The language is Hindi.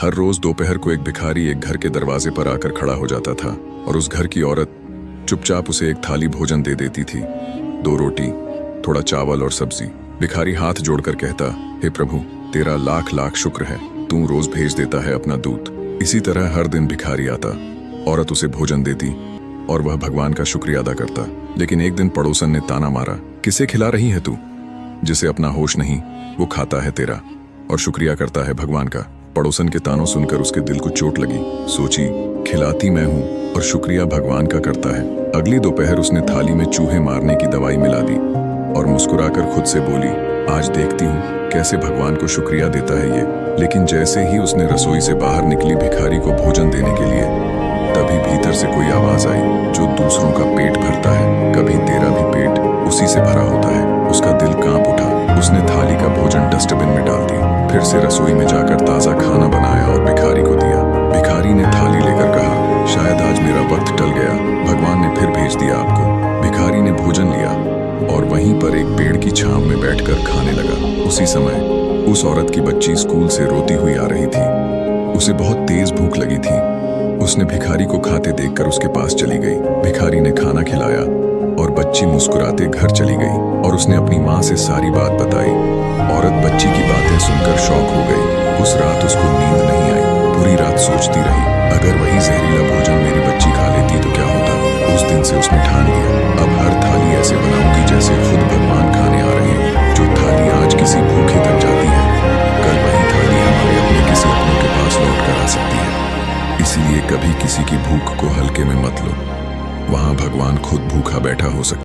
हर रोज दोपहर को एक भिखारी एक घर के दरवाजे पर आकर खड़ा हो जाता था और उस घर की औरत चुपचाप उसे एक थाली भोजन दे देती थी। 2 रोटी, थोड़ा चावल और सब्जी। भिखारी हाथ जोड़कर कहता, हे प्रभु, तेरा लाख लाख शुक्र है, तू रोज भेज देता है अपना दूत। इसी तरह हर दिन भिखारी आता, औरत उसे भोजन देती और वह भगवान का शुक्रिया अदा करता। लेकिन एक दिन पड़ोसन ने ताना मारा, किसे खिला रही है तू? जिसे अपना होश नहीं, वो खाता है तेरा और शुक्रिया करता है भगवान का। पड़ोसन के तानों सुनकर उसके दिल को चोट लगी। सोची, खिलाती मैं हूँ और शुक्रिया भगवान का करता है। अगली दोपहर उसने थाली में चूहे मारने की दवाई मिला दी और मुस्कुराकर खुद से बोली, आज देखती हूँ कैसे भगवान को शुक्रिया देता है ये। लेकिन जैसे ही उसने रसोई से बाहर निकली भिखारी को भोजन देने के लिए, तभी भीतर से कोई आवाज आई, जो दूसरों का पेट भरता है, कभी तेरा भी पेट उसी से भरा होता है। उसका दिल कांप उठा। उसने थाली का भोजन डस्टबिन में डाल दिया, फिर से रसोई में जाकर ताजा खाना बनाया और भिखारी को दिया। भिखारी ने थाली लेकर कहा, शायद आज मेरा वक्त टल गया, भगवान ने फिर भेज दिया आपको। भिखारी ने भोजन लिया और वहीं पर एक पेड़ की छांव में बैठकर खाने लगा। उसी समय उस औरत की बच्ची स्कूल से रोती हुई आ रही थी। उसे बहुत तेज भूख लगी थी। उसने भिखारी को खाते देखकर उसके पास चली गई। भिखारी ने खाना खिलाया और बच्ची मुस्कुराते घर चली गई और उसने अपनी माँ से सारी बात बताई। औरत बच्ची की बातें सुनकर शॉक हो गई। उस रात उसको नींद नहीं आई। पूरी रात सोचती रही, अगर वही जहरीला भोजन मेरी बच्ची खा लेती तो क्या होता। उस दिन से उसने ठान लिया, अब हर थाली ऐसे बनाऊंगी जैसे खुद भगवान खाने आ रहे हैं। जो थाली आज किसी भूखे तक जाती है, कल वही थाली हमारे अपने किसी अपनों के पास लौट कर आ सकती है। इसीलिए कभी किसी की भूख को हल्के में मत लो, वहां भगवान खुद भूखा बैठा हो सकता है।